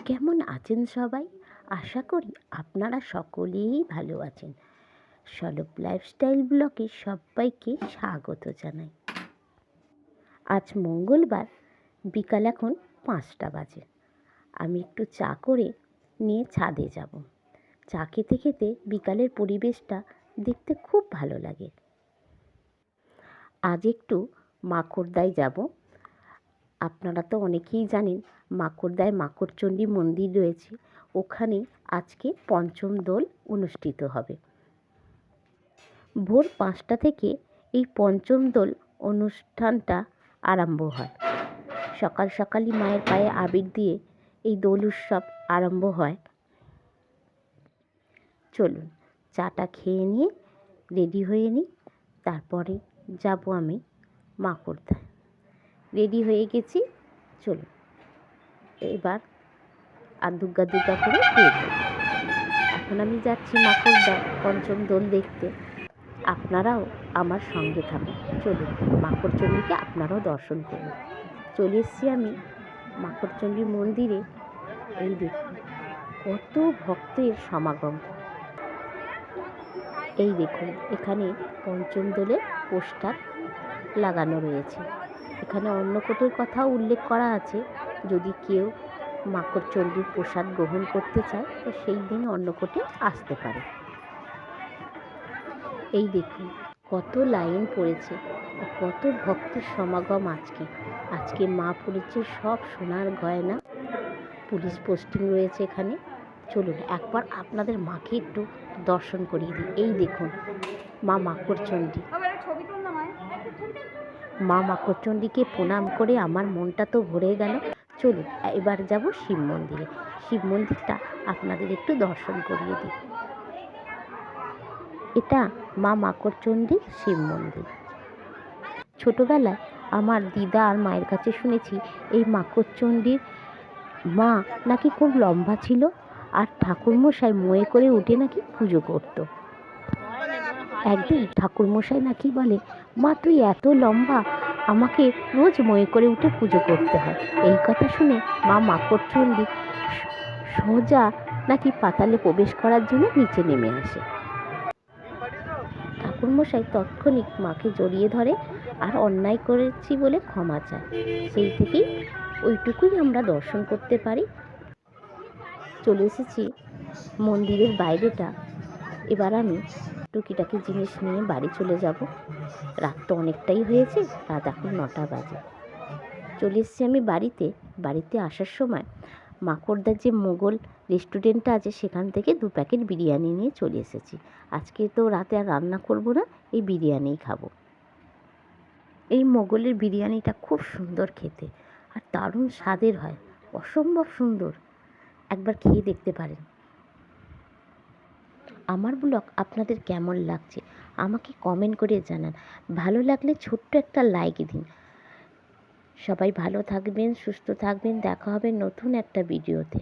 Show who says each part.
Speaker 1: কেমন আছেন সবাই? আশা করি আপনারা সকলেই ভালো আছেন। সলভ লাইফস্টাইল ব্লগে সবাইকে স্বাগত জানাই। আজ মঙ্গলবার, বিকাল এখন 5টা বাজে। আমি একটু চা করে নিয়ে ছাদে যাব। চা খেতে খেতে বিকালের পরিবেশটা দেখতে খুব ভালো লাগে। আজ একটু মাকড়দায় যাব। আপনারা তো অনেকেই জানেন মাকড়দায় মাকড়চণ্ডী মন্দির রয়েছে, ওখানে আজকে পঞ্চম দোল অনুষ্ঠিত হবে। ভোর 5টা থেকে এই পঞ্চম দোল অনুষ্ঠানটা আরম্ভ হয়। সকাল সকালই মায়ের পায়ে আবির দিয়ে এই দোল উৎসব আরম্ভ হয়। চলুন চাটা খেয়ে নিয়ে রেডি হয়ে নিই, তারপরে যাব আমি মাকড়দায়। রেডি হয়ে গেছি, চলুন এবার আর দুর্গা দুর্গা করে বের হই। এখন আমি যাচ্ছি মাকড়দায় পঞ্চম দোল দেখতে। আপনারাও আমার সঙ্গে থাকুন। চলুন মাকড়চণ্ডীকে আপনারাও দর্শন করুন। চলে এসেছি আমি মাকড়চণ্ডী মন্দিরে। এই দেখুন কত ভক্তের সমাগম। এই দেখুন এখানে পঞ্চম দোলের পোস্টার লাগানো রয়েছে। এখানে অন্নকূটের কথাও উল্লেখ করা আছে, যদি কেউ মাকড়চণ্ডীর প্রসাদ গ্রহণ করতে চায় তো সেই দিন অন্নকূটে আসতে পারে। এই দেখুন কত লাইন পড়েছে, কত ভক্তের সমাগম। আজকে মা পড়েছে সব সোনার গয়না, পুলিশ পোস্টিং রয়েছে এখানে। চলুন একবার আপনাদের মাকে একটু দর্শন করিয়ে দিই। এই দেখুন মা মাকড়চণ্ডী। মা মাকড়চণ্ডীকে প্রণাম করে আমার মনটা তো ভরে গেল। চলুন এবার যাব শিব মন্দিরে। শিব মন্দিরটা আপনাদের একটু দর্শন করিয়ে দিই। এটা মা মাকড়চণ্ডীর শিব মন্দির। ছোটোবেলায় আমার দিদা আর মায়ের কাছে শুনেছি এই মাকড়চণ্ডীর মা নাকি খুব লম্বা ছিল, আর ঠাকুরমশাই মোয়ে করে উঠে নাকি পুজো করতো। একদিন ঠাকুরমশাই নাকি বলে, মা তুই এত লম্বা, আমাকে রোজ মোয়ে করে উঠে পুজো করতে হয়। এই কথা শুনে মা মাকড়চণ্ডী সোজা নাকি পাতালে প্রবেশ করার জন্য নিচে নেমে আসে। ঠাকুরমশাই তৎক্ষণিক মাকে জড়িয়ে ধরে আর অন্যায় করেছি বলে ক্ষমা চায়। সেই থেকেই ওইটুকুই আমরা দর্শন করতে পারি। চলে এসেছি মন্দিরের বাইরেটা। এবার আমি টুকিটাকি জিনিস নিয়ে বাড়ি চলে যাব। রাত তো অনেকটাই হয়েছে, রাত এখন 9টা বাজে। চলে এসেছি আমি বাড়িতে আসার সময় মাকড়দার যে মোগল রেস্টুরেন্টটা আছে সেখান থেকে 2 প্যাকেট বিরিয়ানি নিয়ে চলে এসেছি। আজকে তো রাতে আর রান্না করব না, এই বিরিয়ানিই খাবো। এই মোগলের বিরিয়ানিটা খুব সুন্দর খেতে আর দারুণ স্বাদের হয়, অসম্ভব সুন্দর। একবার খেয়ে দেখতে পারেন। আমার ব্লগ আপনাদের কেমন লাগছে আমাকে কমেন্ট করে জানান। ভালো লাগলে ছোট্ট একটা লাইক দিন। সবাই ভালো থাকবেন, সুস্থ থাকবেন। দেখা হবে নতুন একটা ভিডিওতে।